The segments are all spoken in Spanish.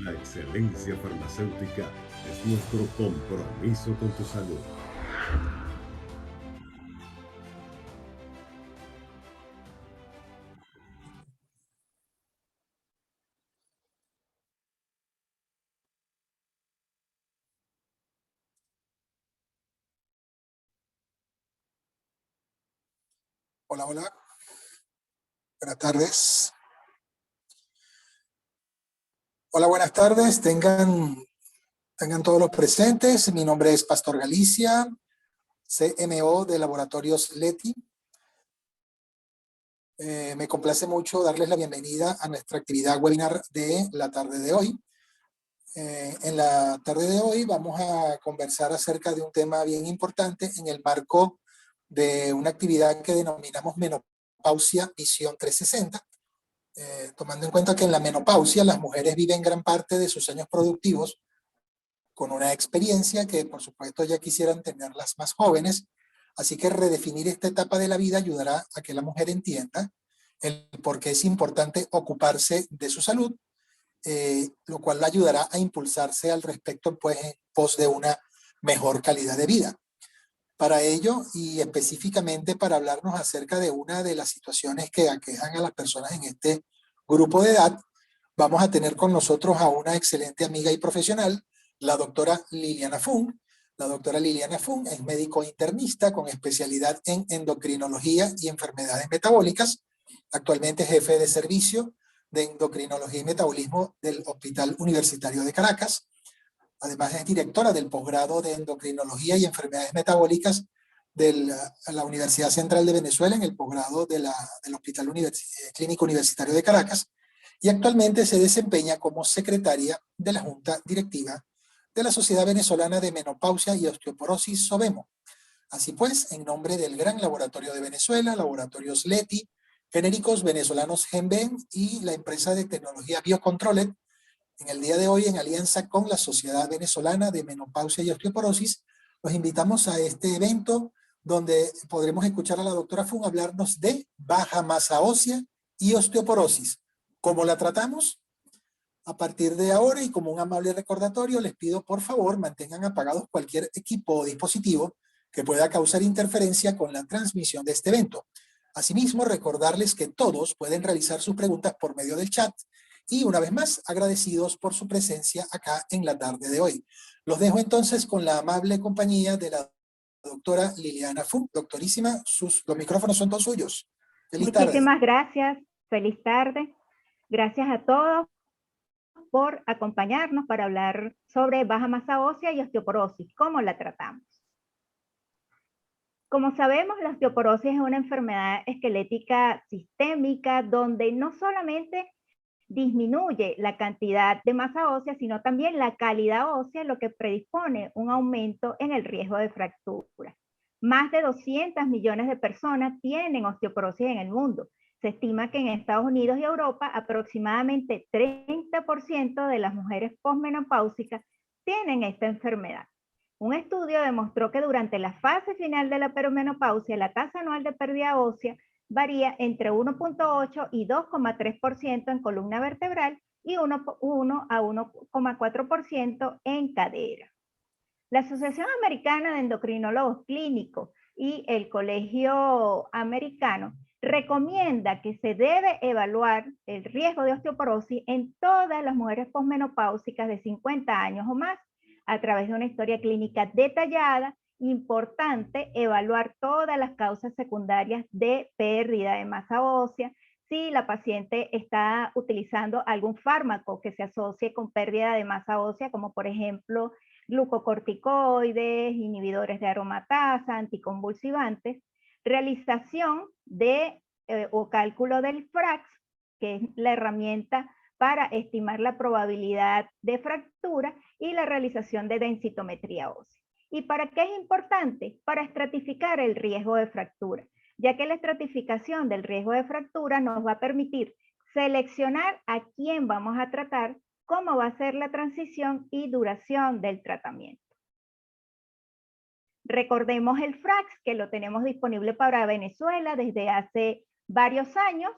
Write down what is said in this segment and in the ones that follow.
La excelencia farmacéutica es nuestro compromiso con tu salud. Hola, hola. Buenas tardes. Hola, buenas tardes. Tengan todos los presentes. Mi nombre es Pastor Galicia, CMO de Laboratorios Leti. Me complace mucho darles la bienvenida a nuestra actividad webinar de la tarde de hoy. En la tarde de hoy vamos a conversar acerca de un tema bien importante en el marco de una actividad que denominamos Menopausia Visión 360. Tomando en cuenta que en la menopausia las mujeres viven gran parte de sus años productivos con una experiencia que por supuesto ya quisieran tener las más jóvenes, así que redefinir esta etapa de la vida ayudará a que la mujer entienda el por qué es importante ocuparse de su salud, lo cual la ayudará a impulsarse al respecto pues, en pos de una mejor calidad de vida. Para ello, y específicamente para hablarnos acerca de una de las situaciones que aquejan a las personas en este grupo de edad, vamos a tener con nosotros a una excelente amiga y profesional, la doctora Liliana Fung. La doctora Liliana Fung es médico internista con especialidad en endocrinología y enfermedades metabólicas. Actualmente es jefe de servicio de endocrinología y metabolismo del Hospital Universitario de Caracas. Además es directora del posgrado de endocrinología y enfermedades metabólicas de la Universidad Central de Venezuela en el posgrado del Hospital Clínico Universitario de Caracas, y actualmente se desempeña como secretaria de la Junta Directiva de la Sociedad Venezolana de Menopausia y Osteoporosis, SOVEMO. Así pues, en nombre del Gran Laboratorio de Venezuela, Laboratorios Leti, Genéricos Venezolanos Genven y la empresa de tecnología Biocontrolet, en el día de hoy, en alianza con la Sociedad Venezolana de Menopausia y Osteoporosis, los invitamos a este evento donde podremos escuchar a la doctora Fung hablarnos de baja masa ósea y osteoporosis. ¿Cómo la tratamos? A partir de ahora, y como un amable recordatorio, les pido por favor mantengan apagados cualquier equipo o dispositivo que pueda causar interferencia con la transmisión de este evento. Asimismo, recordarles que todos pueden realizar sus preguntas por medio del chat y, una vez más, agradecidos por su presencia acá en la tarde de hoy. Los dejo entonces con la amable compañía de la doctora Liliana Fung. Doctorísima, los micrófonos son todos suyos. Feliz tarde. Muchísimas gracias. Feliz tarde. Gracias a todos por acompañarnos para hablar sobre baja masa ósea y osteoporosis. ¿Cómo la tratamos? Como sabemos, la osteoporosis es una enfermedad esquelética sistémica donde no solamente disminuye la cantidad de masa ósea, sino también la calidad ósea, lo que predispone un aumento en el riesgo de fractura. Más de 200 millones de personas tienen osteoporosis en el mundo. Se estima que en Estados Unidos y Europa aproximadamente 30% de las mujeres posmenopáusicas tienen esta enfermedad. Un estudio demostró que durante la fase final de la perimenopausia, la tasa anual de pérdida ósea varía entre 1.8 y 2.3% en columna vertebral y 1 a 1.4% en cadera. La Asociación Americana de Endocrinólogos Clínicos y el Colegio Americano recomienda que se debe evaluar el riesgo de osteoporosis en todas las mujeres posmenopáusicas de 50 años o más a través de una historia clínica detallada. Importante evaluar todas las causas secundarias de pérdida de masa ósea, si la paciente está utilizando algún fármaco que se asocie con pérdida de masa ósea, como por ejemplo glucocorticoides, inhibidores de aromatasa, anticonvulsivantes, realización de o cálculo del FRAX, que es la herramienta para estimar la probabilidad de fractura, y la realización de densitometría ósea. ¿Y para qué es importante? Para estratificar el riesgo de fractura, ya que la estratificación del riesgo de fractura nos va a permitir seleccionar a quién vamos a tratar, cómo va a ser la transición y duración del tratamiento. Recordemos el FRAX, que lo tenemos disponible para Venezuela desde hace varios años,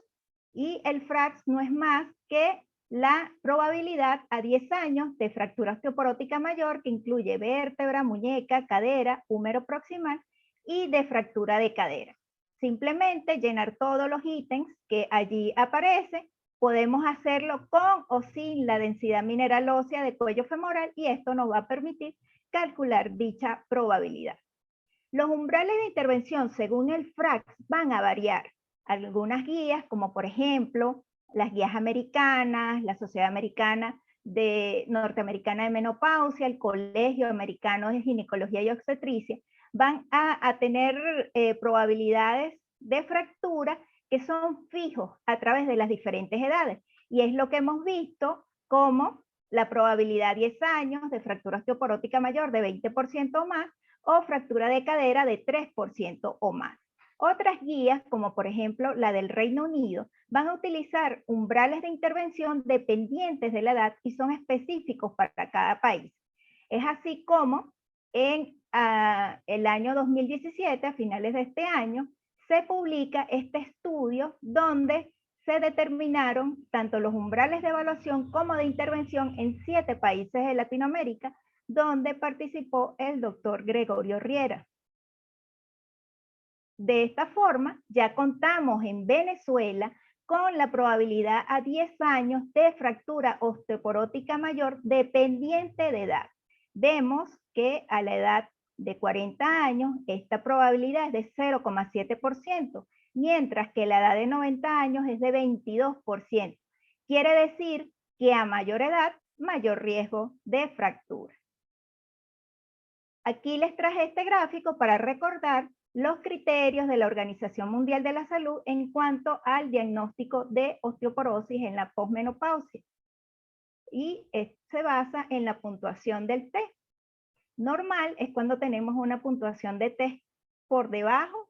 y el FRAX no es más que la probabilidad a 10 años de fractura osteoporótica mayor, que incluye vértebra, muñeca, cadera, húmero proximal, y de fractura de cadera. Simplemente llenar todos los ítems que allí aparecen. Podemos hacerlo con o sin la densidad mineral ósea de cuello femoral, y esto nos va a permitir calcular dicha probabilidad. Los umbrales de intervención según el FRAX van a variar. Algunas guías, como por ejemplo las guías americanas, la Sociedad Americana Norteamericana de Menopausia, el Colegio Americano de Ginecología y Obstetricia, van a tener probabilidades de fractura que son fijos a través de las diferentes edades. Y es lo que hemos visto como la probabilidad a 10 años de fractura osteoporótica mayor de 20% o más, o fractura de cadera de 3% o más. Otras guías, como por ejemplo la del Reino Unido, van a utilizar umbrales de intervención dependientes de la edad y son específicos para cada país. Es así como en el año 2017, a finales de este año, se publica este estudio donde se determinaron tanto los umbrales de evaluación como de intervención en 7 países de Latinoamérica, donde participó el doctor Gregorio Riera. De esta forma, ya contamos en Venezuela con la probabilidad a 10 años de fractura osteoporótica mayor dependiente de edad. Vemos que a la edad de 40 años, esta probabilidad es de 0,7%, mientras que la edad de 90 años es de 22%. Quiere decir que a mayor edad, mayor riesgo de fractura. Aquí les traje este gráfico para recordar los criterios de la Organización Mundial de la Salud en cuanto al diagnóstico de osteoporosis en la posmenopausia. Y se basa en la puntuación del test. Normal es cuando tenemos una puntuación de test por debajo,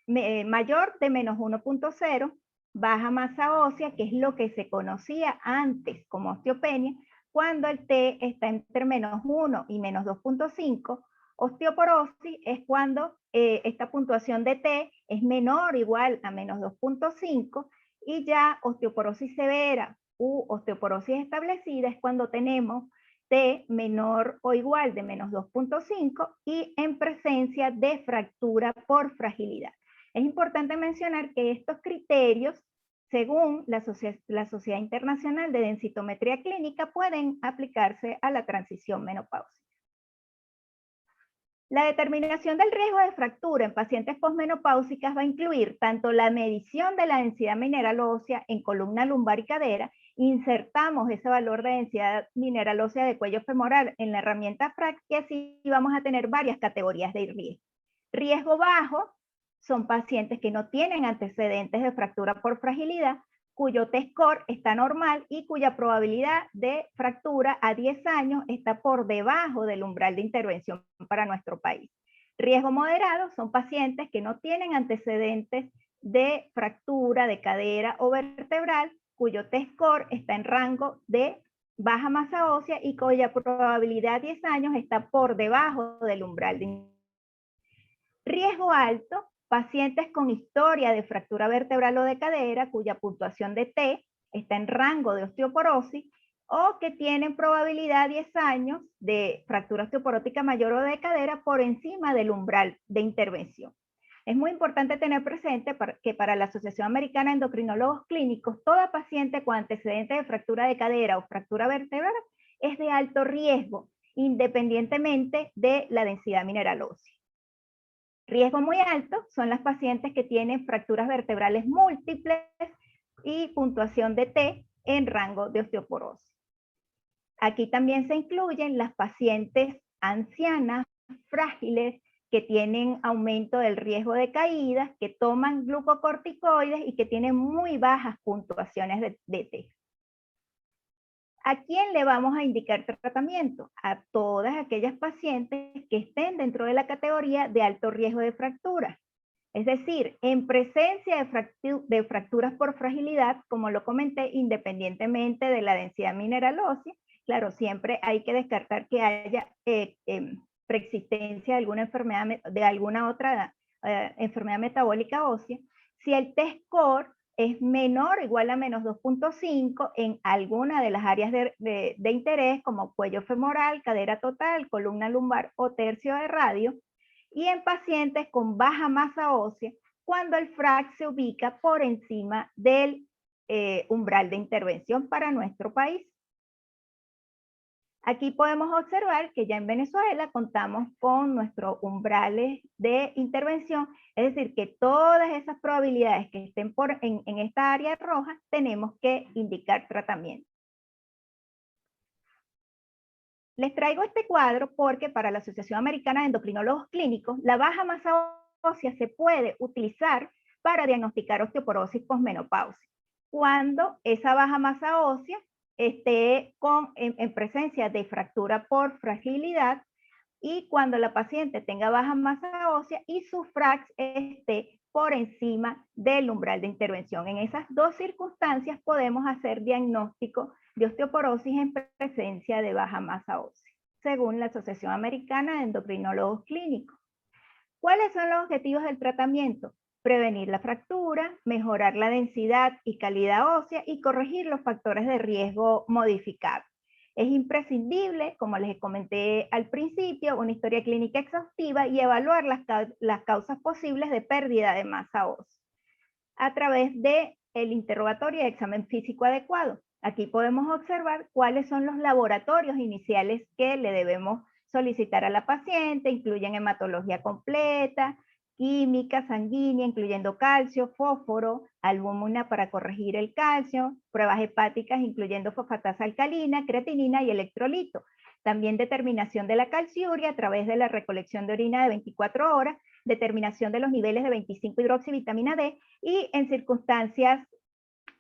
mayor de menos 1.0, baja masa ósea, que es lo que se conocía antes como osteopenia, cuando el T está entre menos 1 y menos 2.5. Osteoporosis es cuando esta puntuación de T es menor o igual a menos 2.5, y ya osteoporosis severa u osteoporosis establecida es cuando tenemos T menor o igual de menos 2.5 y en presencia de fractura por fragilidad. Es importante mencionar que estos criterios, según la Sociedad Internacional de Densitometría Clínica, pueden aplicarse a la transición menopáusica. La determinación del riesgo de fractura en pacientes posmenopáusicas va a incluir tanto la medición de la densidad mineral ósea en columna lumbar y cadera. Insertamos ese valor de densidad mineral ósea de cuello femoral en la herramienta FRAX, y así vamos a tener varias categorías de riesgo. Riesgo bajo son pacientes que no tienen antecedentes de fractura por fragilidad, cuyo T-score está normal y cuya probabilidad de fractura a 10 años está por debajo del umbral de intervención para nuestro país. Riesgo moderado son pacientes que no tienen antecedentes de fractura de cadera o vertebral, cuyo T-score está en rango de baja masa ósea y cuya probabilidad a 10 años está por debajo del umbral de intervención. Riesgo alto, pacientes con historia de fractura vertebral o de cadera, cuya puntuación de T está en rango de osteoporosis, o que tienen probabilidad 10 años de fractura osteoporótica mayor o de cadera por encima del umbral de intervención. Es muy importante tener presente que para la Asociación Americana de Endocrinólogos Clínicos, toda paciente con antecedente de fractura de cadera o fractura vertebral es de alto riesgo, independientemente de la densidad mineral ósea. Riesgo muy alto son las pacientes que tienen fracturas vertebrales múltiples y puntuación de T en rango de osteoporosis. Aquí también se incluyen las pacientes ancianas, frágiles, que tienen aumento del riesgo de caídas, que toman glucocorticoides y que tienen muy bajas puntuaciones de T. ¿A quién le vamos a indicar tratamiento? A todas aquellas pacientes que estén dentro de la categoría de alto riesgo de fractura. Es decir, en presencia de fracturas por fragilidad, como lo comenté, independientemente de la densidad mineral ósea, claro, siempre hay que descartar que haya preexistencia de alguna enfermedad, de alguna otra enfermedad metabólica ósea. Si el T-score es menor o igual a menos 2.5 en alguna de las áreas de interés como cuello femoral, cadera total, columna lumbar o tercio de radio, y en pacientes con baja masa ósea cuando el FRAX se ubica por encima del umbral de intervención para nuestro país. Aquí podemos observar que ya en Venezuela contamos con nuestros umbrales de intervención, es decir, que todas esas probabilidades que estén en esta área roja tenemos que indicar tratamiento. Les traigo este cuadro porque para la Asociación Americana de Endocrinólogos Clínicos, la baja masa ósea se puede utilizar para diagnosticar osteoporosis posmenopausia. Cuando esa baja masa ósea esté en presencia de fractura por fragilidad y cuando la paciente tenga baja masa ósea y su FRAX esté por encima del umbral de intervención. En esas dos circunstancias podemos hacer diagnóstico de osteoporosis en presencia de baja masa ósea, según la Asociación Americana de Endocrinólogos Clínicos. ¿Cuáles son los objetivos del tratamiento? Prevenir la fractura, mejorar la densidad y calidad ósea y corregir los factores de riesgo modificados. Es imprescindible, como les comenté al principio, una historia clínica exhaustiva y evaluar las causas posibles de pérdida de masa ósea a través del interrogatorio y examen físico adecuado. Aquí podemos observar cuáles son los laboratorios iniciales que le debemos solicitar a la paciente, incluyen hematología completa, química sanguínea, incluyendo calcio, fósforo, albúmina para corregir el calcio, pruebas hepáticas, incluyendo fosfatasa alcalina, creatinina y electrolito. También determinación de la calciuria a través de la recolección de orina de 24 horas, determinación de los niveles de 25-hidroxivitamina D y en circunstancias,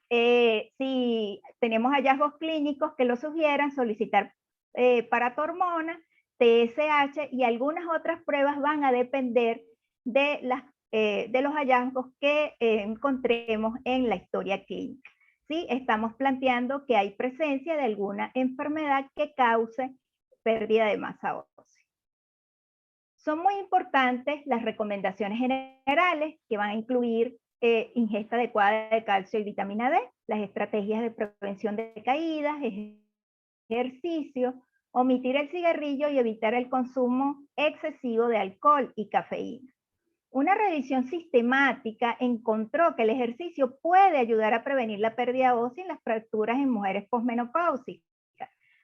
si tenemos hallazgos clínicos que lo sugieran, solicitar paratormona, TSH y algunas otras pruebas van a depender de los hallazgos que encontremos en la historia clínica. ¿Sí? Estamos planteando que hay presencia de alguna enfermedad que cause pérdida de masa ósea. Son muy importantes las recomendaciones generales que van a incluir ingesta adecuada de calcio y vitamina D, las estrategias de prevención de caídas, ejercicio, omitir el cigarrillo y evitar el consumo excesivo de alcohol y cafeína. Una revisión sistemática encontró que el ejercicio puede ayudar a prevenir la pérdida ósea en las fracturas en mujeres posmenopáusicas.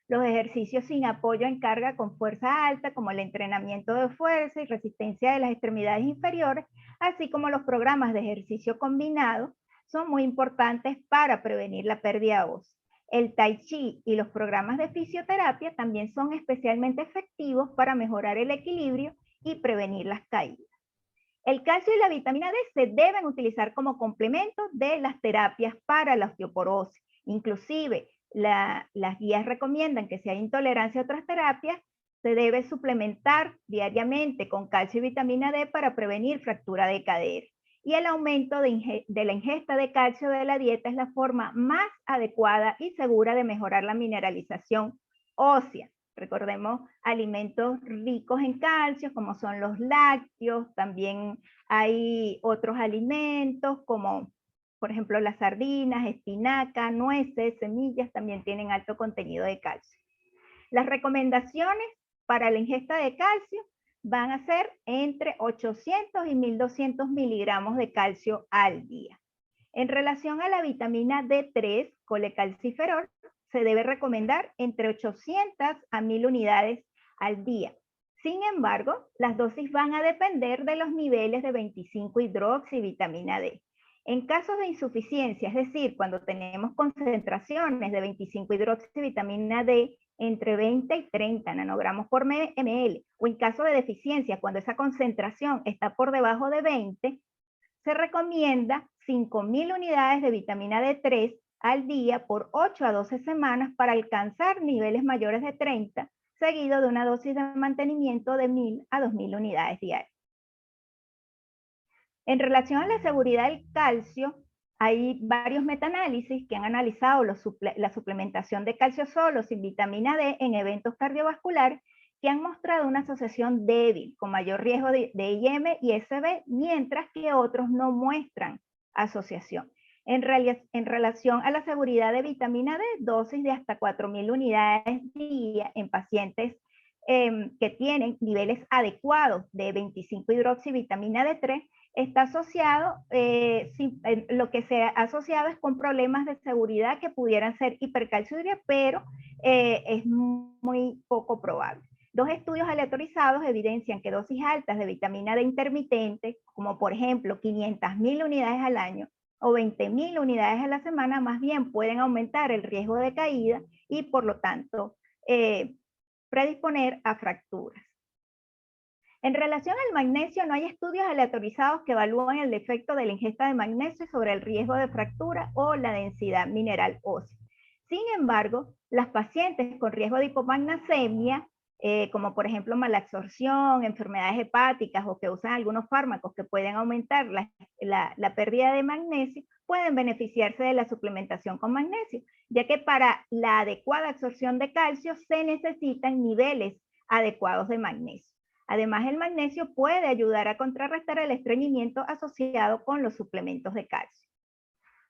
Los ejercicios sin apoyo en carga con fuerza alta, como el entrenamiento de fuerza y resistencia de las extremidades inferiores, así como los programas de ejercicio combinado, son muy importantes para prevenir la pérdida ósea. El tai chi y los programas de fisioterapia también son especialmente efectivos para mejorar el equilibrio y prevenir las caídas. El calcio y la vitamina D se deben utilizar como complemento de las terapias para la osteoporosis. Inclusive, las guías recomiendan que si hay intolerancia a otras terapias, se debe suplementar diariamente con calcio y vitamina D para prevenir fractura de cadera. Y el aumento de la ingesta de calcio de la dieta es la forma más adecuada y segura de mejorar la mineralización ósea. Recordemos alimentos ricos en calcio, como son los lácteos, también hay otros alimentos como, por ejemplo, las sardinas, espinaca, nueces, semillas, también tienen alto contenido de calcio. Las recomendaciones para la ingesta de calcio van a ser entre 800 y 1200 miligramos de calcio al día. En relación a la vitamina D3, colecalciferol, se debe recomendar entre 800 a 1000 unidades al día. Sin embargo, las dosis van a depender de los niveles de 25-hidroxivitamina D. En casos de insuficiencia, es decir, cuando tenemos concentraciones de 25-hidroxivitamina D entre 20 y 30 nanogramos por ml, o en caso de deficiencia, cuando esa concentración está por debajo de 20, se recomienda 5000 unidades de vitamina D3 al día por 8 a 12 semanas para alcanzar niveles mayores de 30, seguido de una dosis de mantenimiento de 1000 a 2000 unidades diarias. En relación a la seguridad del calcio, hay varios metaanálisis que han analizado la suplementación de calcio solo sin vitamina D en eventos cardiovasculares que han mostrado una asociación débil con mayor riesgo de IM y SB, mientras que otros no muestran asociación. En relación a la seguridad de vitamina D, dosis de hasta 4.000 unidades día en pacientes que tienen niveles adecuados de 25-hidroxivitamina D3, está asociado, lo que se ha asociado es con problemas de seguridad que pudieran ser hipercalciuria, pero es muy poco probable. 2 estudios aleatorizados evidencian que dosis altas de vitamina D intermitente, como por ejemplo 500.000 unidades al año o 20.000 unidades a la semana, más bien pueden aumentar el riesgo de caída y por lo tanto predisponer a fracturas. En relación al magnesio, no hay estudios aleatorizados que evalúen el efecto de la ingesta de magnesio sobre el riesgo de fractura o la densidad mineral ósea. Sin embargo, las pacientes con riesgo de hipomagnesemia, como por ejemplo malabsorción, enfermedades hepáticas o que usan algunos fármacos que pueden aumentar la pérdida de magnesio, pueden beneficiarse de la suplementación con magnesio, ya que para la adecuada absorción de calcio se necesitan niveles adecuados de magnesio. Además, el magnesio puede ayudar a contrarrestar el estreñimiento asociado con los suplementos de calcio.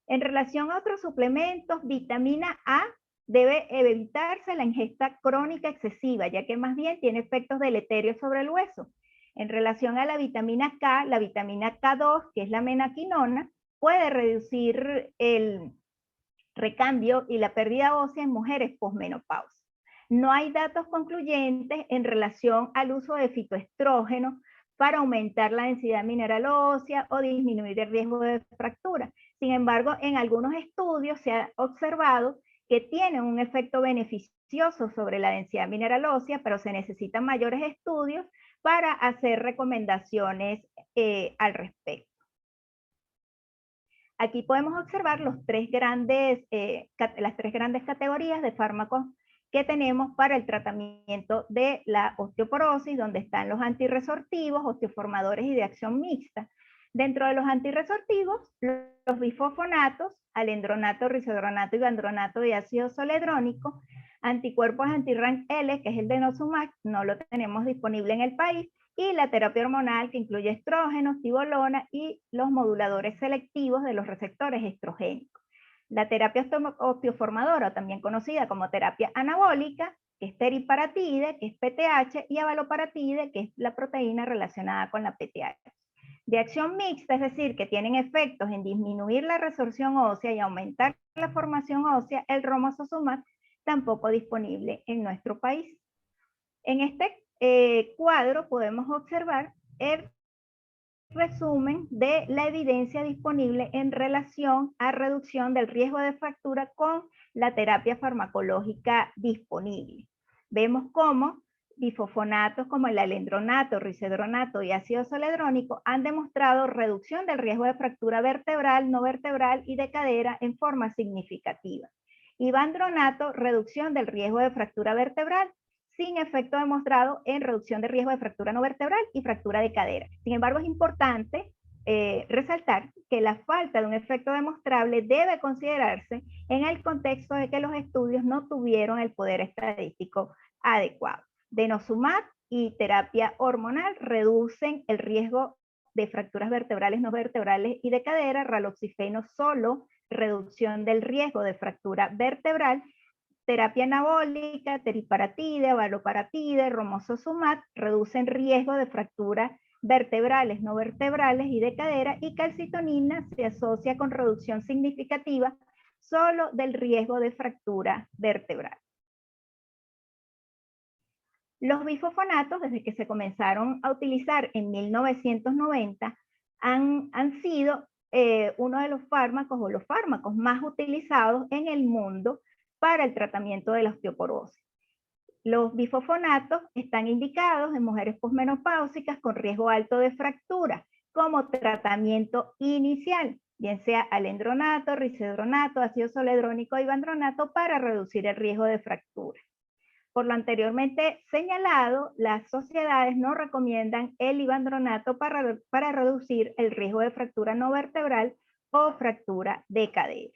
En relación a otros suplementos, vitamina A debe evitarse la ingesta crónica excesiva, ya que más bien tiene efectos deleterios sobre el hueso. En relación a la vitamina K2, que es la menaquinona, puede reducir el recambio y la pérdida ósea en mujeres posmenopausia. No hay datos concluyentes en relación al uso de fitoestrógenos para aumentar la densidad mineral ósea o disminuir el riesgo de fractura. Sin embargo, en algunos estudios se ha observado que tienen un efecto beneficioso sobre la densidad mineral ósea, pero se necesitan mayores estudios para hacer recomendaciones al respecto. Aquí podemos observar las tres grandes categorías de fármacos que tenemos para el tratamiento de la osteoporosis, donde están los antirresortivos, osteoformadores y de acción mixta. Dentro de los antirresortivos, los bifosfonatos, alendronato, risodronato y vandronato de ácido zoledrónico, anticuerpos anti-RANKL, que es el denosumab, no lo tenemos disponible en el país, y la terapia hormonal que incluye estrógenos, tibolona y los moduladores selectivos de los receptores estrogénicos. La terapia osteoformadora, también conocida como terapia anabólica, que es teriparatide, que es PTH, y abaloparatide, que es la proteína relacionada con la PTH. De acción mixta, es decir, que tienen efectos en disminuir la resorción ósea y aumentar la formación ósea, el romosozumab, tampoco disponible en nuestro país. En este cuadro podemos observar el resumen de la evidencia disponible en relación a reducción del riesgo de fractura con la terapia farmacológica disponible. Vemos cómo bifosfonatos como el alendronato, risodronato y ácido zoledrónico han demostrado reducción del riesgo de fractura vertebral, no vertebral y de cadera en forma significativa. Y vandronato, reducción del riesgo de fractura vertebral, sin efecto demostrado en reducción de riesgo de fractura no vertebral y fractura de cadera. Sin embargo, es importante resaltar que la falta de un efecto demostrable debe considerarse en el contexto de que los estudios no tuvieron el poder estadístico adecuado. Denosumab y terapia hormonal reducen el riesgo de fracturas vertebrales, no vertebrales y de cadera. Raloxifeno solo, reducción del riesgo de fractura vertebral. Terapia anabólica, teriparatide, abaloparatide, romosozumab reducen riesgo de fracturas vertebrales, no vertebrales y de cadera, y calcitonina se asocia con reducción significativa solo del riesgo de fractura vertebral. Los bifosfonatos, desde que se comenzaron a utilizar en 1990, han sido uno de los fármacos o los fármacos más utilizados en el mundo para el tratamiento de la osteoporosis. Los bifosfonatos están indicados en mujeres posmenopáusicas con riesgo alto de fractura como tratamiento inicial, bien sea alendronato, risodronato, ácido zoledrónico y vandronato para reducir el riesgo de fractura. Por lo anteriormente señalado, las sociedades no recomiendan el ivandronato para reducir el riesgo de fractura no vertebral o fractura de cadera.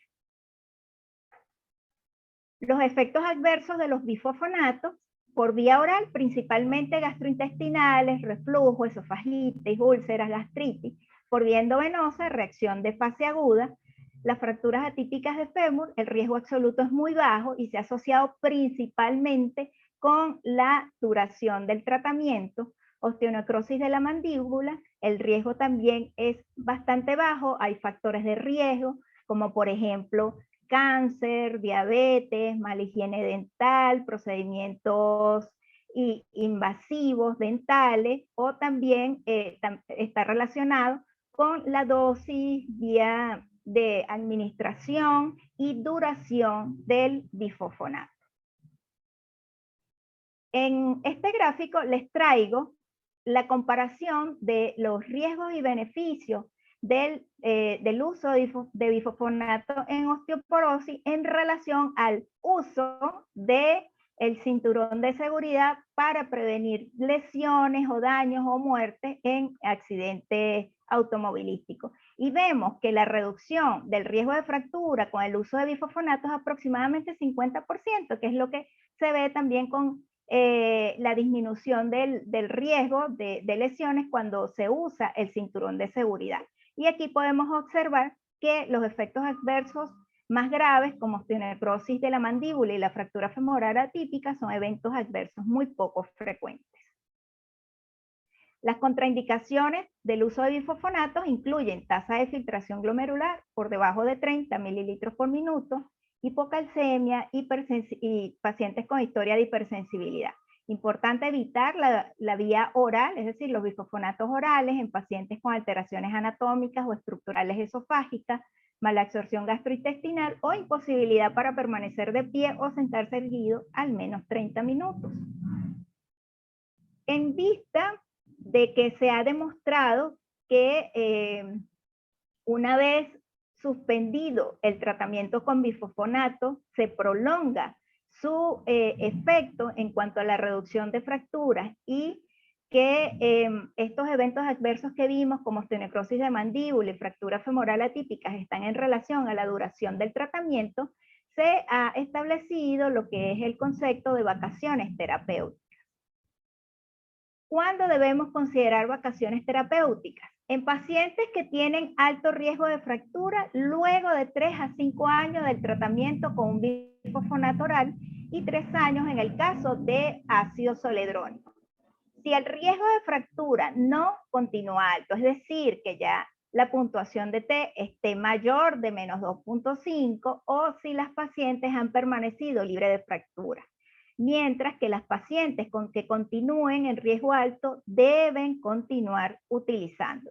Los efectos adversos de los bifosfonatos por vía oral, principalmente gastrointestinales, reflujo, esofagitis, úlceras, gastritis. Por vía endovenosa, reacción de fase aguda, las fracturas atípicas de fémur, el riesgo absoluto es muy bajo y se ha asociado principalmente con la duración del tratamiento. Osteonecrosis de la mandíbula, el riesgo también es bastante bajo, hay factores de riesgo, como por ejemplo cáncer, diabetes, mala higiene dental, procedimientos invasivos dentales, o también está relacionado con la dosis, vía de administración y duración del bifosfonato. En este gráfico les traigo la comparación de los riesgos y beneficios del uso de bifosfonato en osteoporosis en relación al uso del cinturón de seguridad para prevenir lesiones o daños o muertes en accidentes automovilísticos. Y vemos que la reducción del riesgo de fractura con el uso de bifosfonato es aproximadamente 50%, que es lo que se ve también con la disminución del riesgo de lesiones cuando se usa el cinturón de seguridad. Y aquí podemos observar que los efectos adversos más graves, como osteonecrosis de la mandíbula y la fractura femoral atípica, son eventos adversos muy poco frecuentes. Las contraindicaciones del uso de bifosfonatos incluyen tasa de filtración glomerular por debajo de 30 mililitros por minuto, hipocalcemia y pacientes con historia de hipersensibilidad. Importante evitar la vía oral, es decir, los bifosfonatos orales en pacientes con alteraciones anatómicas o estructurales esofágicas, mala absorción gastrointestinal o imposibilidad para permanecer de pie o sentarse erguido al menos 30 minutos. En vista de que se ha demostrado que una vez suspendido el tratamiento con bifosfonato, se prolonga su efecto en cuanto a la reducción de fracturas, y que estos eventos adversos que vimos, como osteonecrosis de mandíbula y fractura femoral atípicas, están en relación a la duración del tratamiento, se ha establecido lo que es el concepto de vacaciones terapéuticas. ¿Cuándo debemos considerar vacaciones terapéuticas? En pacientes que tienen alto riesgo de fractura luego de 3 a 5 años del tratamiento con un bifosfonato oral y 3 años en el caso de ácido zoledrónico. Si el riesgo de fractura no continúa alto, es decir, que ya la puntuación de T esté mayor de menos 2.5, o si las pacientes han permanecido libres de fractura. Mientras que las pacientes que continúen en riesgo alto deben continuar utilizando.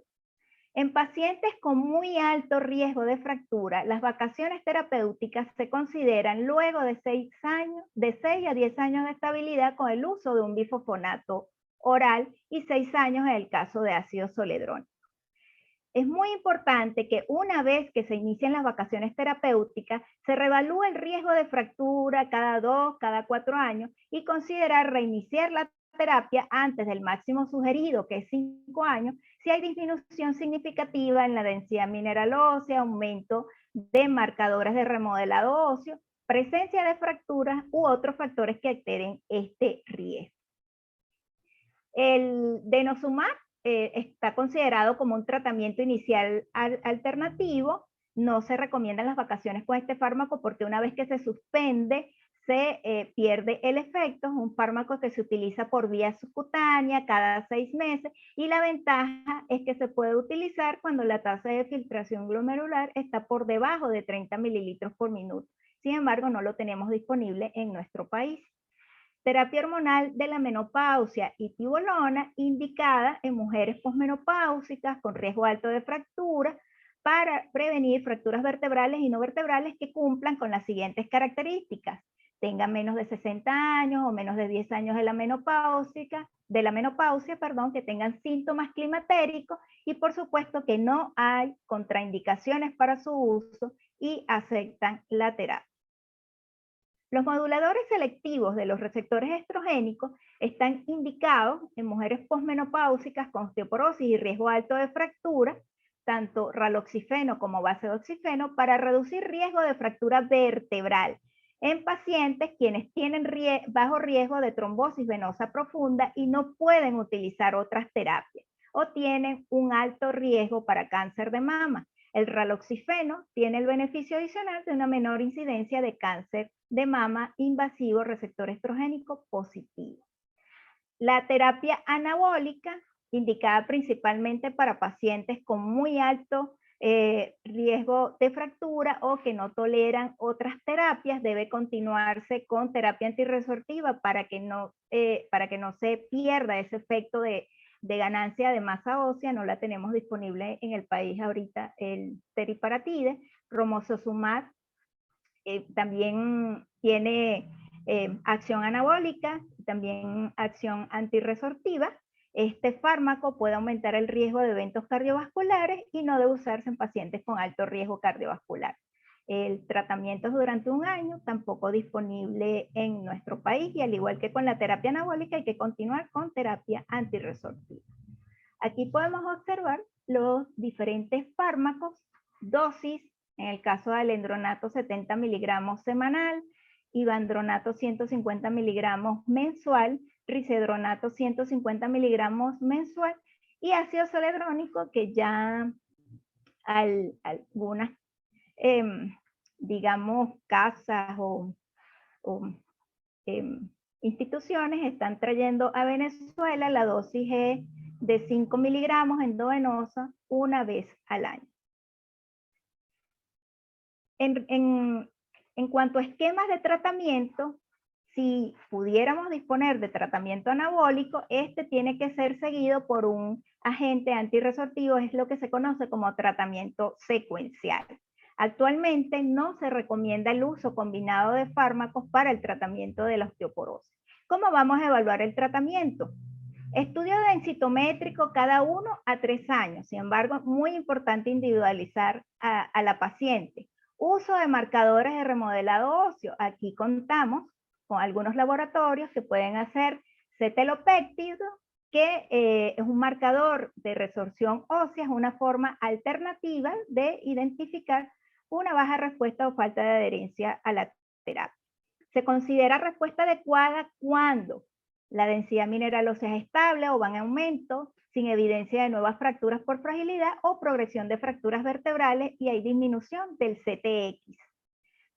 En pacientes con muy alto riesgo de fractura, las vacaciones terapéuticas se consideran luego de 6 a 10 años de estabilidad con el uso de un bifosfonato oral y 6 años en el caso de ácido zoledrónico. Es muy importante que una vez que se inician las vacaciones terapéuticas, se reevalúe el riesgo de fractura cada 2, cada 4 años y considerar reiniciar la terapia antes del máximo sugerido, que es 5 años, si hay disminución significativa en la densidad mineral ósea, aumento de marcadores de remodelado óseo, presencia de fracturas u otros factores que alteren este riesgo. El denosumab está considerado como un tratamiento inicial alternativo. No se recomiendan las vacaciones con este fármaco porque una vez que se suspende, se pierde el efecto. Es un fármaco que se utiliza por vía subcutánea cada 6 meses, y la ventaja es que se puede utilizar cuando la tasa de filtración glomerular está por debajo de 30 mililitros por minuto. Sin embargo, no lo tenemos disponible en nuestro país. Terapia hormonal de la menopausia y tibolona, indicada en mujeres posmenopáusicas con riesgo alto de fractura, para prevenir fracturas vertebrales y no vertebrales que cumplan con las siguientes características: tengan menos de 60 años o menos de 10 años de la menopausia, que tengan síntomas climatéricos, y por supuesto que no hay contraindicaciones para su uso y aceptan la terapia. Los moduladores selectivos de los receptores estrogénicos están indicados en mujeres posmenopáusicas con osteoporosis y riesgo alto de fractura, tanto raloxifeno como basedoxifeno, para reducir riesgo de fractura vertebral en pacientes quienes tienen bajo riesgo de trombosis venosa profunda y no pueden utilizar otras terapias, o tienen un alto riesgo para cáncer de mama. El raloxifeno tiene el beneficio adicional de una menor incidencia de cáncer de mama invasivo receptor estrogénico positivo. La terapia anabólica, indicada principalmente para pacientes con muy alto riesgo de fractura o que no toleran otras terapias, debe continuarse con terapia antirresortiva para que no se pierda ese efecto de ganancia de masa ósea. No la tenemos disponible en el país ahorita, el teriparatide. Romosozumab también tiene acción anabólica, también acción antirresortiva. Este fármaco puede aumentar el riesgo de eventos cardiovasculares y no debe usarse en pacientes con alto riesgo cardiovascular. El tratamiento es durante un año, tampoco disponible en nuestro país, y al igual que con la terapia anabólica, hay que continuar con terapia antirresortiva. Aquí podemos observar los diferentes fármacos, dosis, en el caso del alendronato 70 miligramos semanal, ivandronato 150 miligramos mensual, risedronato 150 miligramos mensual, y ácido zoledrónico, que ya algunas, digamos, casas o instituciones están trayendo a Venezuela. La dosis es de 5 miligramos endovenosa una vez al año. En cuanto a esquemas de tratamiento, si pudiéramos disponer de tratamiento anabólico, este tiene que ser seguido por un agente antirresortivo, es lo que se conoce como tratamiento secuencial. Actualmente no se recomienda el uso combinado de fármacos para el tratamiento de la osteoporosis. ¿Cómo vamos a evaluar el tratamiento? Estudio densitométrico cada 1 a 3 años. Sin embargo, es muy importante individualizar a la paciente. Uso de marcadores de remodelado óseo. Aquí contamos con algunos laboratorios que pueden hacer cetelopéptido, que es un marcador de resorción ósea, es una forma alternativa de identificar una baja respuesta o falta de adherencia a la terapia. Se considera respuesta adecuada cuando la densidad mineral ósea es estable o va en aumento, sin evidencia de nuevas fracturas por fragilidad o progresión de fracturas vertebrales, y hay disminución del CTX.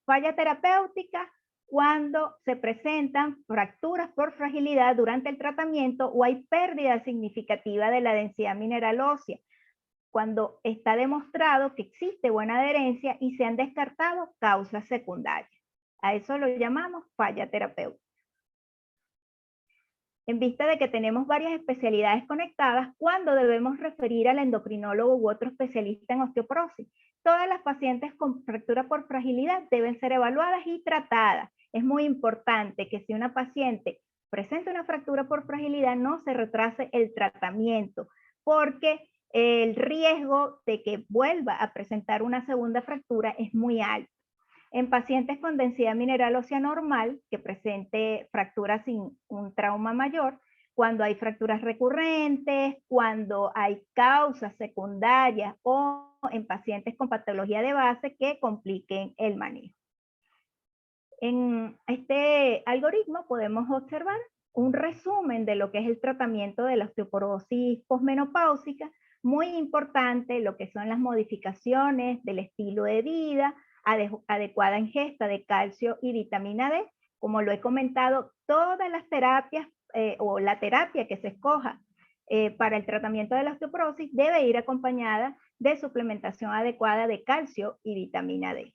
Falla terapéutica cuando se presentan fracturas por fragilidad durante el tratamiento o hay pérdida significativa de la densidad mineral ósea, cuando está demostrado que existe buena adherencia y se han descartado causas secundarias. A eso lo llamamos falla terapéutica. En vista de que tenemos varias especialidades conectadas, ¿cuándo debemos referir al endocrinólogo u otro especialista en osteoporosis? Todas las pacientes con fractura por fragilidad deben ser evaluadas y tratadas. Es muy importante que si una paciente presenta una fractura por fragilidad, no se retrase el tratamiento, porque el riesgo de que vuelva a presentar una segunda fractura es muy alto. En pacientes con densidad mineral ósea normal, que presente fracturas sin un trauma mayor, cuando hay fracturas recurrentes, cuando hay causas secundarias o en pacientes con patología de base que compliquen el manejo. En este algoritmo podemos observar un resumen de lo que es el tratamiento de la osteoporosis posmenopáusica. Muy importante lo que son las modificaciones del estilo de vida, adecuada ingesta de calcio y vitamina D. Como lo he comentado, todas las terapias o la terapia que se escoja para el tratamiento de la osteoporosis debe ir acompañada de suplementación adecuada de calcio y vitamina D.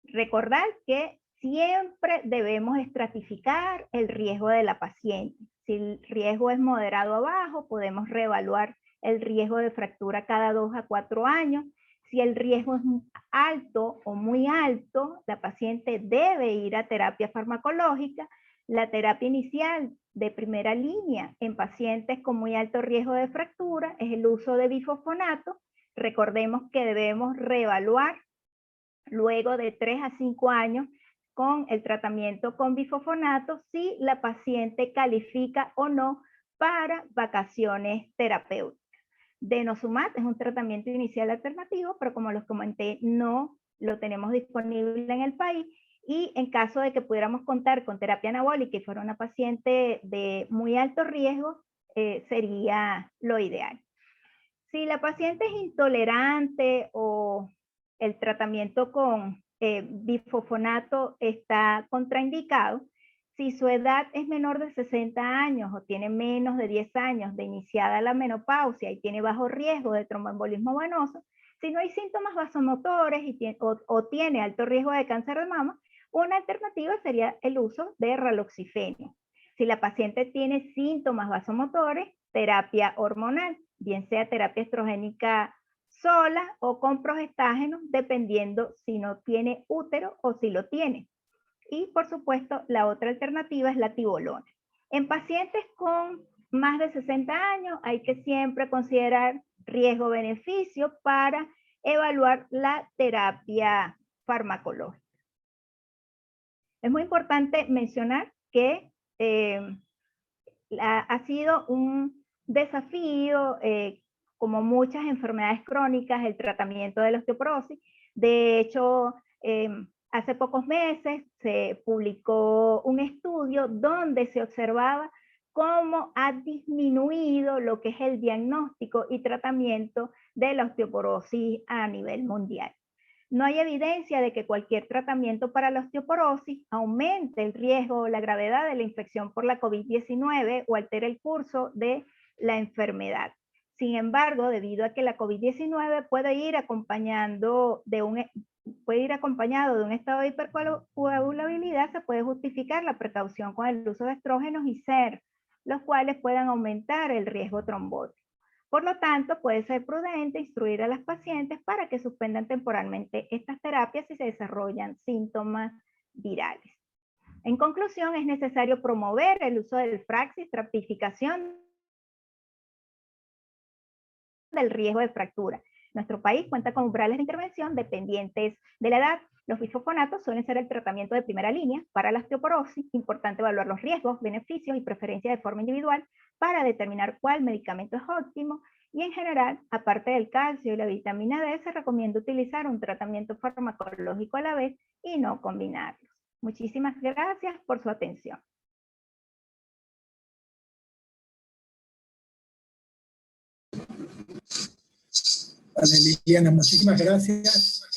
Recordar que siempre debemos estratificar el riesgo de la paciente. Si el riesgo es moderado a bajo, podemos reevaluar el riesgo de fractura cada 2 a 4 años. Si el riesgo es alto o muy alto, la paciente debe ir a terapia farmacológica. La terapia inicial de primera línea en pacientes con muy alto riesgo de fractura es el uso de bifosfonato. Recordemos que debemos reevaluar luego de 3 a 5 años con el tratamiento con bifosfonato si la paciente califica o no para vacaciones terapéuticas. Denosumab es un tratamiento inicial alternativo, pero como les comenté, no lo tenemos disponible en el país, y en caso de que pudiéramos contar con terapia anabólica y fuera una paciente de muy alto riesgo, sería lo ideal. Si la paciente es intolerante o el tratamiento con bifosfonato está contraindicado, si su edad es menor de 60 años o tiene menos de 10 años de iniciada la menopausia y tiene bajo riesgo de tromboembolismo venoso, si no hay síntomas vasomotores o tiene alto riesgo de cáncer de mama, una alternativa sería el uso de raloxifeno. Si la paciente tiene síntomas vasomotores, terapia hormonal, bien sea terapia estrogénica sola o con progestágenos, dependiendo si no tiene útero o si lo tiene. Y por supuesto, la otra alternativa es la tibolona. En pacientes con más de 60 años hay que siempre considerar riesgo-beneficio para evaluar la terapia farmacológica. Es muy importante mencionar que ha sido un desafío, como muchas enfermedades crónicas, el tratamiento de la osteoporosis. De hecho, hace pocos meses se publicó un estudio donde se observaba cómo ha disminuido lo que es el diagnóstico y tratamiento de la osteoporosis a nivel mundial. No hay evidencia de que cualquier tratamiento para la osteoporosis aumente el riesgo o la gravedad de la infección por la COVID-19 o altere el curso de la enfermedad. Sin embargo, debido a que la COVID-19 puede ir acompañado de un estado de hipercoagulabilidad, se puede justificar la precaución con el uso de estrógenos y SER, los cuales puedan aumentar el riesgo trombótico. Por lo tanto, puede ser prudente instruir a las pacientes para que suspendan temporalmente estas terapias si se desarrollan síntomas virales. En conclusión, es necesario promover el uso del Fraxis, estratificación del riesgo de fractura. Nuestro país cuenta con umbrales de intervención dependientes de la edad. Los bifosfonatos suelen ser el tratamiento de primera línea para la osteoporosis. Importante evaluar los riesgos, beneficios y preferencias de forma individual para determinar cuál medicamento es óptimo. Y en general, aparte del calcio y la vitamina D, se recomienda utilizar un tratamiento farmacológico a la vez y no combinarlos. Muchísimas gracias por su atención. Vale, Liliana, muchísimas gracias.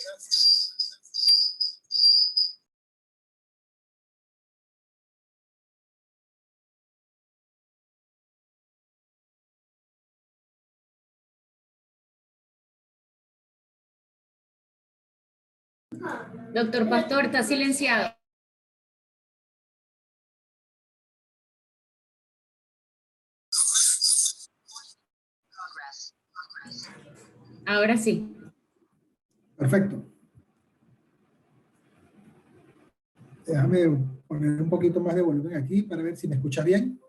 Doctor Pastor, está silenciado. Ahora sí. Perfecto. Déjame poner un poquito más de volumen aquí para ver si me escucha bien.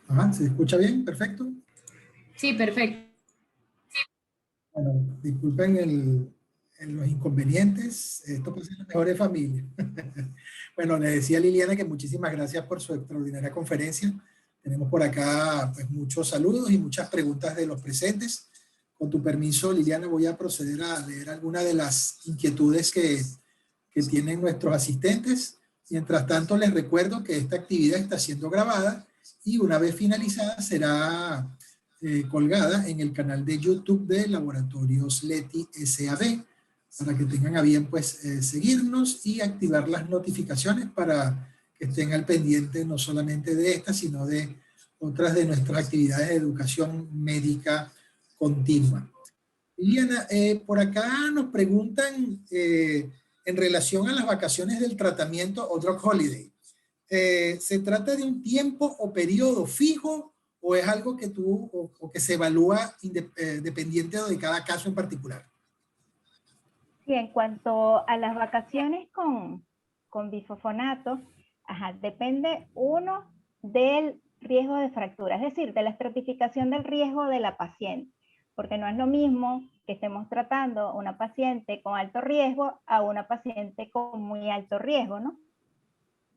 Ajá, ¿se escucha bien? Perfecto. Sí, perfecto. Bueno, disculpen los inconvenientes. Esto pasa en las mejores familias. Bueno, le decía a Liliana que muchísimas gracias por su extraordinaria conferencia. Tenemos por acá pues, muchos saludos y muchas preguntas de los presentes. Con tu permiso, Liliana, voy a proceder a leer algunas de las inquietudes que tienen nuestros asistentes. Mientras tanto, les recuerdo que esta actividad está siendo grabada y una vez finalizada será colgada en el canal de YouTube de Laboratorios Leti SAB, para que tengan a bien pues seguirnos y activar las notificaciones para que estén al pendiente no solamente de esta, sino de otras de nuestras actividades de educación médica continua. Liliana, por acá nos preguntan en relación a las vacaciones del tratamiento o drug holiday. ¿Se trata de un tiempo o periodo fijo o es algo que o que se evalúa dependiente de cada caso en particular? Sí, en cuanto a las vacaciones con bifosfonato, depende uno del riesgo de fractura, es decir, de la estratificación del riesgo de la paciente, porque no es lo mismo que estemos tratando a una paciente con alto riesgo a una paciente con muy alto riesgo, ¿no?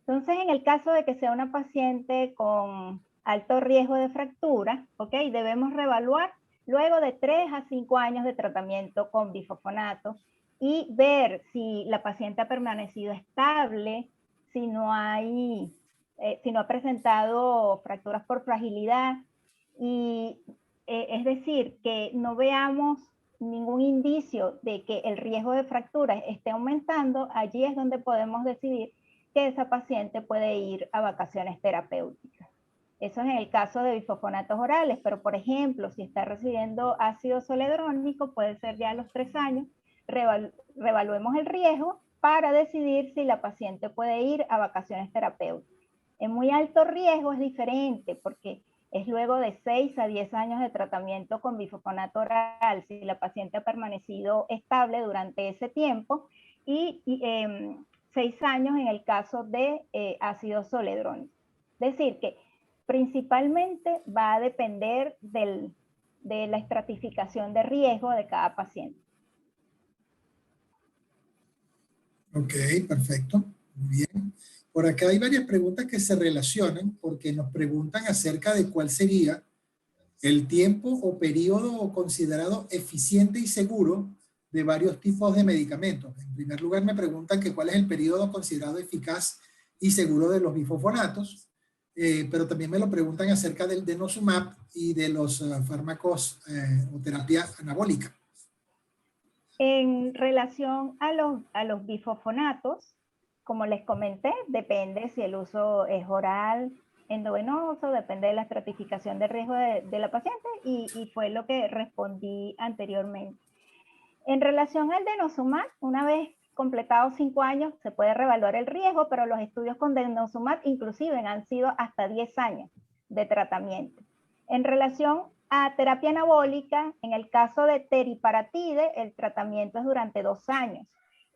Entonces, en el caso de que sea una paciente con alto riesgo de fractura, ¿ok? Debemos reevaluar luego de 3 a 5 años de tratamiento con bifosfonato y ver si la paciente ha permanecido estable, si no hay si no ha presentado fracturas por fragilidad. Y es decir, que no veamos ningún indicio de que el riesgo de fracturas esté aumentando, allí es donde podemos decidir que esa paciente puede ir a vacaciones terapéuticas. Eso es en el caso de bifosfonatos orales, pero por ejemplo, si está recibiendo ácido zoledrónico, puede ser ya a los 3 años, reevaluemos el riesgo para decidir si la paciente puede ir a vacaciones terapéuticas. En muy alto riesgo es diferente, porque es luego de 6 a 10 años de tratamiento con bifosfonato oral, si la paciente ha permanecido estable durante ese tiempo, y 6 años en el caso de ácido zoledrónico. Es decir, que principalmente va a depender de la estratificación de riesgo de cada paciente. Ok, perfecto. Muy bien. Por acá hay varias preguntas que se relacionan porque nos preguntan acerca de cuál sería el tiempo o periodo considerado eficiente y seguro de varios tipos de medicamentos. En primer lugar me preguntan que cuál es el periodo considerado eficaz y seguro de los bifosfonatos, pero también me lo preguntan acerca del denosumab y de los fármacos o terapia anabólica. En relación a los bifosfonatos, como les comenté, depende si el uso es oral, endovenoso, depende de la estratificación de riesgo de la paciente y fue lo que respondí anteriormente. En relación al denosumab, una vez completados 5 años, se puede reevaluar el riesgo, pero los estudios con denosumab inclusive han sido hasta 10 años de tratamiento. En relación a terapia anabólica, en el caso de teriparatide, el tratamiento es durante 2 años.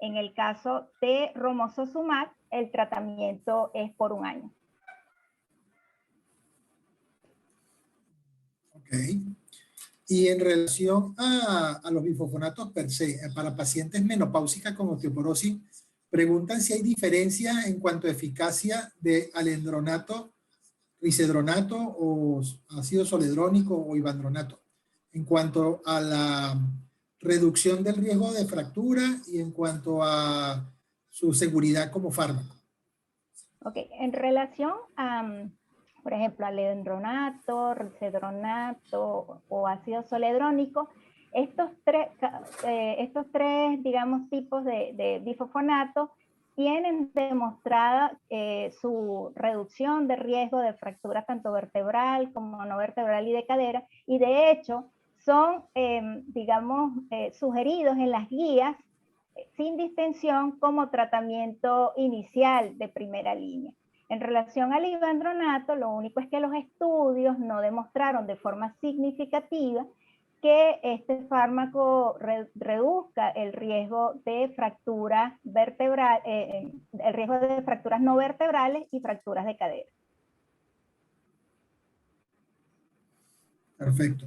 En el caso de romosozumab, el tratamiento es por 1 año. Ok. Y en relación a los bifosfonatos per se, para pacientes menopáusicas con osteoporosis, preguntan si hay diferencia en cuanto a eficacia de alendronato, risedronato o ácido zoledrónico o ivandronato en cuanto a la reducción del riesgo de fractura y en cuanto a su seguridad como fármaco. Ok, en relación a, por ejemplo, alendronato, risedronato o ácido zoledrónico, estos tres, digamos, tipos de bifosfonatos tienen demostrada su reducción de riesgo de fractura tanto vertebral como no vertebral y de cadera, y de hecho son, digamos, sugeridos en las guías sin distensión como tratamiento inicial de primera línea. En relación al ivandronato, lo único es que los estudios no demostraron de forma significativa que este fármaco reduzca el riesgo de fracturas vertebrales, el riesgo de fracturas no vertebrales y fracturas de cadera. Perfecto.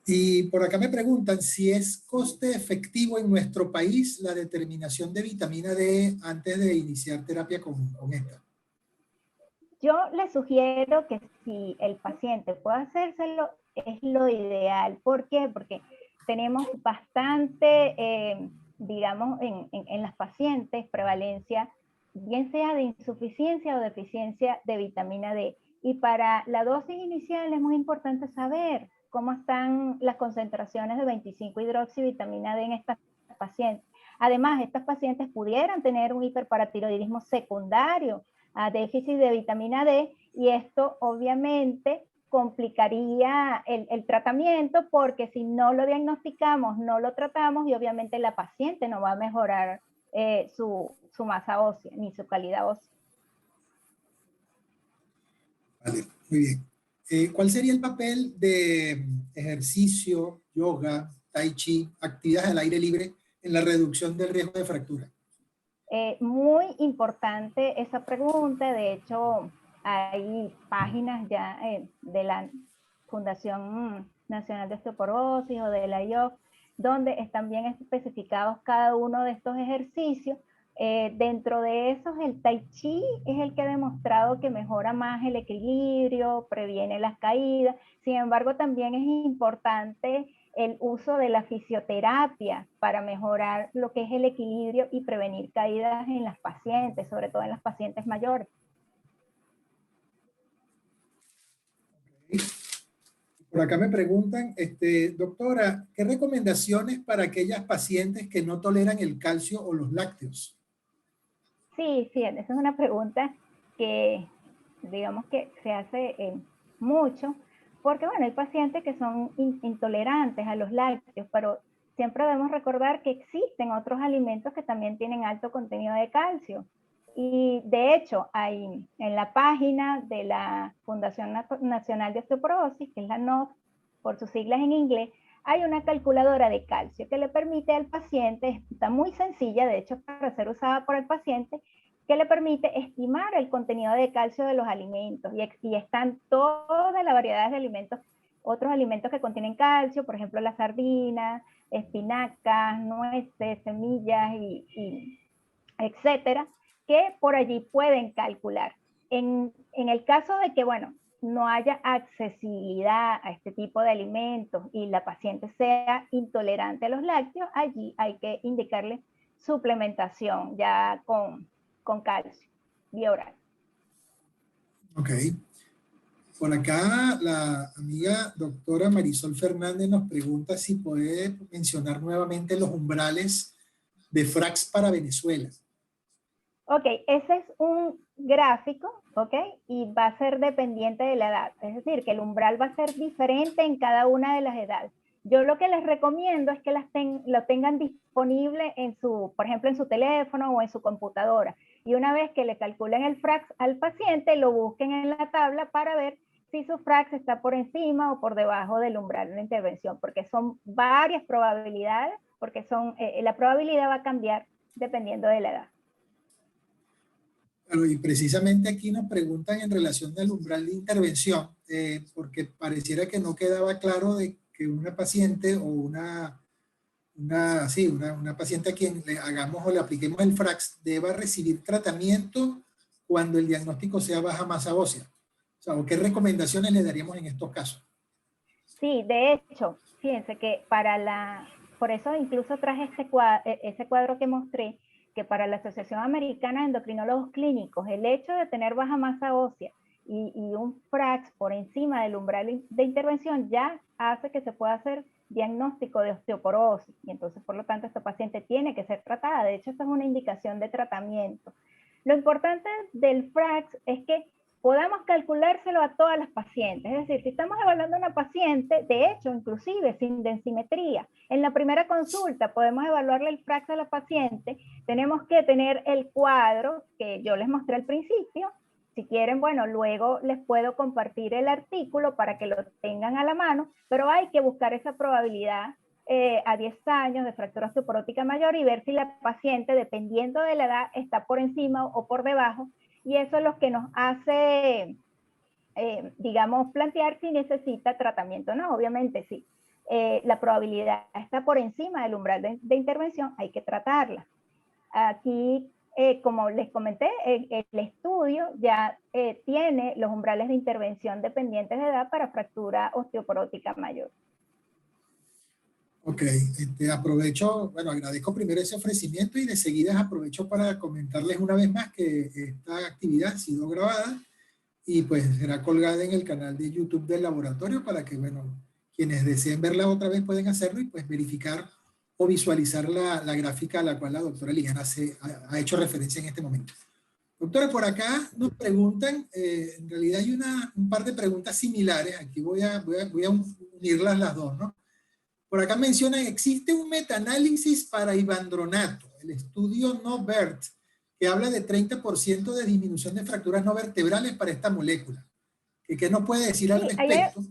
Y por acá me preguntan si es coste efectivo en nuestro país la determinación de vitamina D antes de iniciar terapia con esta. Yo les sugiero que si el paciente puede hacérselo, es lo ideal. ¿Por qué? Porque tenemos bastante, digamos, en las pacientes prevalencia, bien sea de insuficiencia o deficiencia de vitamina D. Y para la dosis inicial es muy importante saber cómo están las concentraciones de 25-hidroxivitamina D en estas pacientes. Además, estas pacientes pudieran tener un hiperparatiroidismo secundario a déficit de vitamina D, y esto obviamente complicaría el tratamiento, porque si no lo diagnosticamos, no lo tratamos, y obviamente la paciente no va a mejorar su masa ósea ni su calidad ósea. Vale, muy bien. ¿Cuál sería el papel de ejercicio, yoga, tai chi, actividades al aire libre en la reducción del riesgo de fractura? Muy importante esa pregunta. De hecho, hay páginas ya de la Fundación Nacional de Osteoporosis o de la IOF, donde están bien especificados cada uno de estos ejercicios. Dentro de esos, el Tai Chi es el que ha demostrado que mejora más el equilibrio, previene las caídas. Sin embargo, también es importante el uso de la fisioterapia para mejorar lo que es el equilibrio y prevenir caídas en las pacientes, sobre todo en las pacientes mayores. Por acá me preguntan, doctora, ¿qué recomendaciones para aquellas pacientes que no toleran el calcio o los lácteos? Sí, sí, esa es una pregunta que digamos que se hace mucho, porque bueno, hay pacientes que son intolerantes a los lácteos, pero siempre debemos recordar que existen otros alimentos que también tienen alto contenido de calcio. Y de hecho, hay en la página de la Fundación Nacional de Osteoporosis, que es la NOS, por sus siglas en inglés, hay una calculadora de calcio que le permite al paciente, está muy sencilla, de hecho, para ser usada por el paciente, que le permite estimar el contenido de calcio de los alimentos. Y están todas las variedades de alimentos, otros alimentos que contienen calcio, por ejemplo, las sardinas, espinacas, nueces, semillas y etcétera, que por allí pueden calcular. En el caso de que, bueno, no haya accesibilidad a este tipo de alimentos y la paciente sea intolerante a los lácteos, allí hay que indicarle suplementación ya con calcio vía oral. Ok. Por acá la amiga doctora Marisol Fernández nos pregunta si puede mencionar nuevamente los umbrales de FRAX para Venezuela. Ok, ese es un gráfico, ok, y va a ser dependiente de la edad. Es decir, que el umbral va a ser diferente en cada una de las edades. Yo lo que les recomiendo es que lo tengan disponible en su, por ejemplo, en su teléfono o en su computadora. Y una vez que le calculen el FRAX al paciente, lo busquen en la tabla para ver si su FRAX está por encima o por debajo del umbral de la intervención, porque son varias probabilidades, porque la probabilidad va a cambiar dependiendo de la edad. Bueno, y precisamente aquí nos preguntan en relación al umbral de intervención, porque pareciera que no quedaba claro de que una paciente o una paciente a quien le hagamos o le apliquemos el FRAX deba recibir tratamiento cuando el diagnóstico sea baja masa ósea. O sea, ¿o qué recomendaciones le daríamos en estos casos? Sí, de hecho, fíjense que por eso incluso traje ese cuadro que mostré, que para la Asociación Americana de Endocrinólogos Clínicos, el hecho de tener baja masa ósea y un FRAX por encima del umbral de intervención ya hace que se pueda hacer diagnóstico de osteoporosis. Y entonces, por lo tanto, esta paciente tiene que ser tratada. De hecho, esta es una indicación de tratamiento. Lo importante del FRAX es que podamos calculárselo a todas las pacientes. Es decir, si estamos evaluando a una paciente, de hecho, inclusive sin densimetría, en la primera consulta podemos evaluarle el FRAX a la paciente, tenemos que tener el cuadro que yo les mostré al principio. Si quieren, bueno, luego les puedo compartir el artículo para que lo tengan a la mano, pero hay que buscar esa probabilidad a 10 años de fractura osteoporótica mayor y ver si la paciente, dependiendo de la edad, está por encima o por debajo. Y eso es lo que nos hace, digamos, plantear si necesita tratamiento o no. Obviamente, sí. La probabilidad está por encima del umbral de intervención, hay que tratarla. Aquí, como les comenté, el estudio ya tiene los umbrales de intervención dependientes de edad para fractura osteoporótica mayor. Ok, aprovecho, bueno, agradezco primero ese ofrecimiento y de seguida aprovecho para comentarles una vez más que esta actividad ha sido grabada y pues será colgada en el canal de YouTube del laboratorio para que, bueno, quienes deseen verla otra vez pueden hacerlo y pues verificar o visualizar la gráfica a la cual la doctora Liliana ha hecho referencia en este momento. Doctora, por acá nos preguntan, en realidad hay un par de preguntas similares, aquí voy a unirlas las dos, ¿no? Por acá mencionan, existe un metaanálisis para ivandronato, el estudio NOVERT, que habla de 30% de disminución de fracturas no vertebrales para esta molécula. ¿Qué nos puede decir al respecto?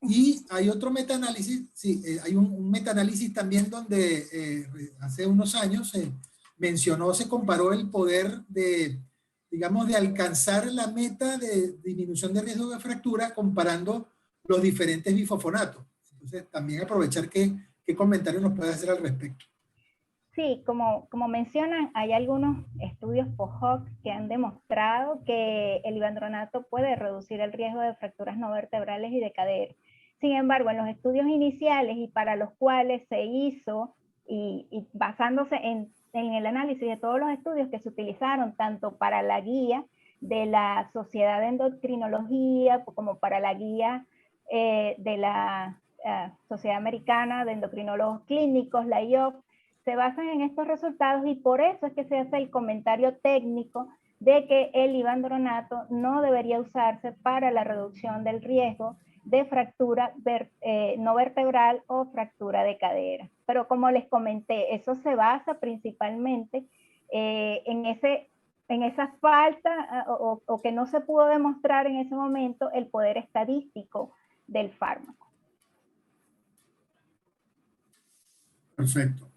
Y hay otro metaanálisis, sí, hay un metaanálisis también donde hace unos años se comparó el poder digamos, de alcanzar la meta de disminución de riesgo de fractura comparando los diferentes bifosfonatos. Entonces, también aprovechar qué comentario nos puede hacer al respecto. Sí, como mencionan, hay algunos estudios post-hoc que han demostrado que el ivandronato puede reducir el riesgo de fracturas no vertebrales y de cadera. Sin embargo, en los estudios iniciales y para los cuales se hizo, y basándose en el análisis de todos los estudios que se utilizaron, tanto para la guía de la Sociedad de Endocrinología como para la guía de la Sociedad Americana de Endocrinólogos Clínicos, la IOP, se basan en estos resultados y por eso es que se hace el comentario técnico de que el ivandronato no debería usarse para la reducción del riesgo de fractura no vertebral o fractura de cadera. Pero como les comenté, eso se basa principalmente en esa falta o que no se pudo demostrar en ese momento el poder estadístico del fármaco. Perfecto.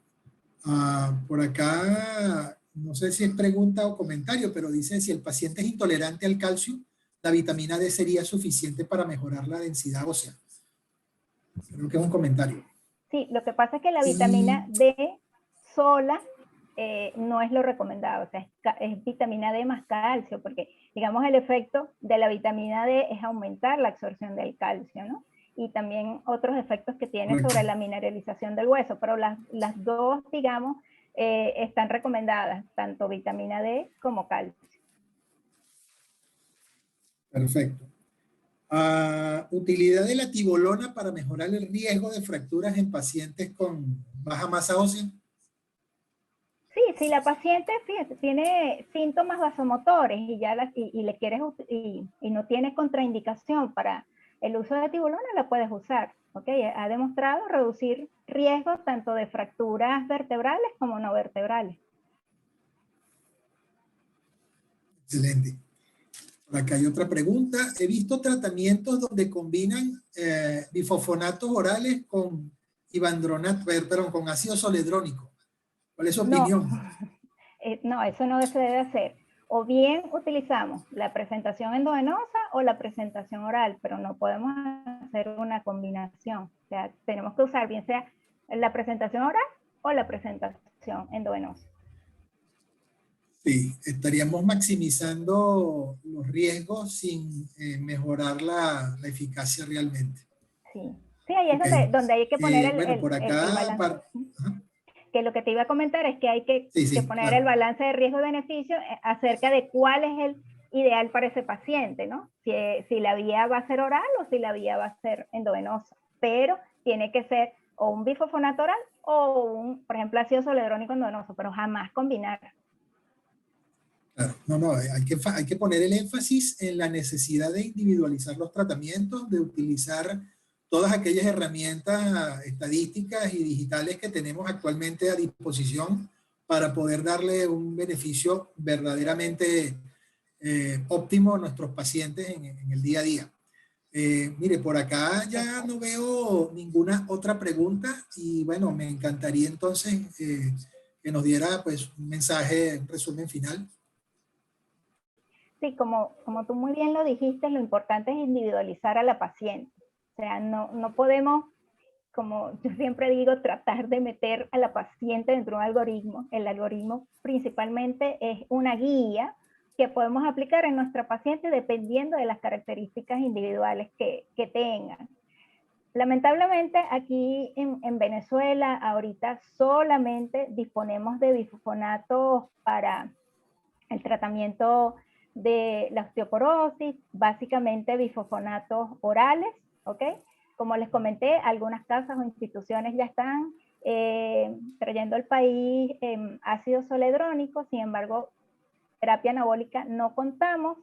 Por acá, no sé si es pregunta o comentario, pero dice si el paciente es intolerante al calcio, la vitamina D sería suficiente para mejorar la densidad ósea. Creo que es un comentario. Sí, lo que pasa es que la vitamina D sola no es lo recomendado, o sea, es vitamina D más calcio, porque digamos el efecto de la vitamina D es aumentar la absorción del calcio, ¿no? Y también otros efectos que tiene sobre la mineralización del hueso, pero las dos, digamos, están recomendadas, tanto vitamina D como calcio. Perfecto. Utilidad de la tibolona para mejorar el riesgo de fracturas en pacientes con baja masa ósea. Sí, si la paciente, fíjate, tiene síntomas vasomotores y le quieres y no tiene contraindicación para el uso de tibolona, la puedes usar. ¿Okay? Ha demostrado reducir riesgos tanto de fracturas vertebrales como no vertebrales. Excelente. Por acá hay otra pregunta. He visto tratamientos donde combinan bifosfonatos orales con ivandronato, perdón, con ácido zoledrónico. ¿Cuál es su opinión? No, eso no se debe hacer. O bien utilizamos la presentación endovenosa o la presentación oral, pero no podemos hacer una combinación. O sea, tenemos que usar bien sea la presentación oral o la presentación endovenosa. Sí, estaríamos maximizando los riesgos sin mejorar la eficacia realmente. Sí, sí, ahí es donde hay que poner bueno, por acá, el balance. Que lo que te iba a comentar es que hay que poner claro, el balance de riesgo-beneficio acerca de cuál es el ideal para ese paciente, ¿no? Si la vía va a ser oral o si la vía va a ser endovenosa. Pero tiene que ser o un bifosfonato oral o por ejemplo, ácido zoledrónico endovenoso, pero jamás combinar. Claro, no, hay que poner el énfasis en la necesidad de individualizar los tratamientos, de utilizar todas aquellas herramientas estadísticas y digitales que tenemos actualmente a disposición para poder darle un beneficio verdaderamente óptimo a nuestros pacientes en el día a día. Mire, por acá ya no veo ninguna otra pregunta y bueno, me encantaría entonces que nos diera pues un mensaje, un resumen final. Sí, como tú muy bien lo dijiste, lo importante es individualizar a la paciente. O sea, no podemos, como yo siempre digo, tratar de meter a la paciente dentro de un algoritmo. El algoritmo principalmente es una guía que podemos aplicar en nuestra paciente dependiendo de las características individuales que tengan. Lamentablemente aquí en Venezuela ahorita solamente disponemos de bifosfonatos para el tratamiento de la osteoporosis, básicamente bifosfonatos orales, ¿ok? Como les comenté, algunas casas o instituciones ya están trayendo al país ácido zoledrónico, sin embargo, terapia anabólica no contamos.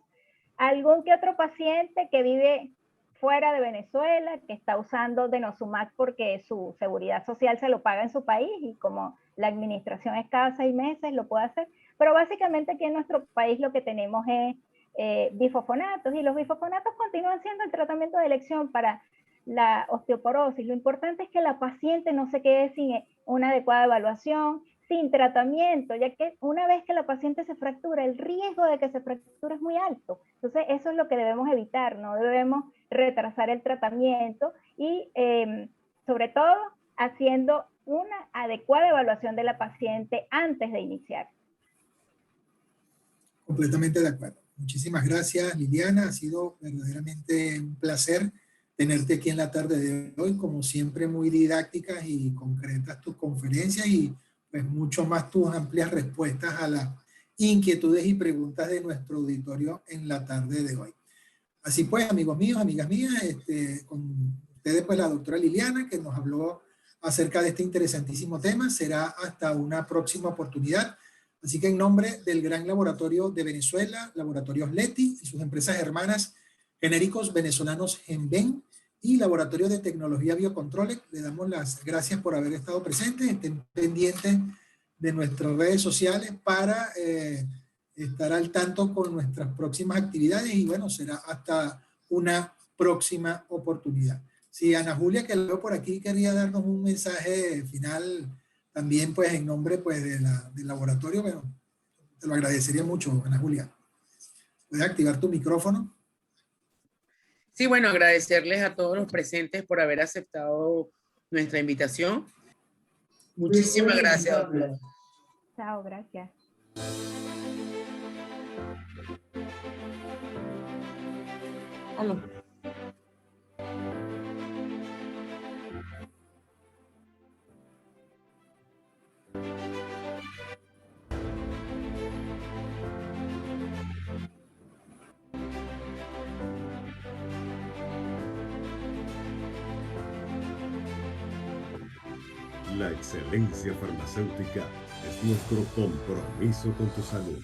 Algún que otro paciente que vive fuera de Venezuela, que está usando denosumab porque su seguridad social se lo paga en su país y como la administración es cada 6 meses, lo puede hacer. Pero básicamente aquí en nuestro país lo que tenemos es bifosfonatos y los bifosfonatos continúan siendo el tratamiento de elección para la osteoporosis. Lo importante es que la paciente no se quede sin una adecuada evaluación, sin tratamiento, ya que una vez que la paciente se fractura, el riesgo de que se fracture es muy alto. Entonces, eso es lo que debemos evitar, no debemos retrasar el tratamiento y, sobre todo, haciendo una adecuada evaluación de la paciente antes de iniciar. Completamente de acuerdo. Muchísimas gracias, Liliana. Ha sido verdaderamente un placer tenerte aquí en la tarde de hoy. Como siempre, muy didácticas y concretas tus conferencias y pues mucho más tus amplias respuestas a las inquietudes y preguntas de nuestro auditorio en la tarde de hoy. Así pues, amigos míos, amigas mías, con ustedes pues la doctora Liliana, que nos habló acerca de este interesantísimo tema. Será hasta una próxima oportunidad. Así que en nombre del gran laboratorio de Venezuela, Laboratorios Leti y sus empresas hermanas genéricos venezolanos Genven y Laboratorio de Tecnología Biocontrole, le damos las gracias por haber estado presentes. Estén pendientes de nuestras redes sociales para estar al tanto con nuestras próximas actividades y bueno, será hasta una próxima oportunidad. Sí, Ana Julia, que lo veo por aquí, quería darnos un mensaje final también pues en nombre pues del laboratorio. Bueno, te lo agradecería mucho, Ana Julia. ¿Puedes activar tu micrófono? Sí, bueno, agradecerles a todos los presentes por haber aceptado nuestra invitación. Muchísimas gracias, doctora. Chao, gracias. Aló. La excelencia farmacéutica es nuestro compromiso con tu salud.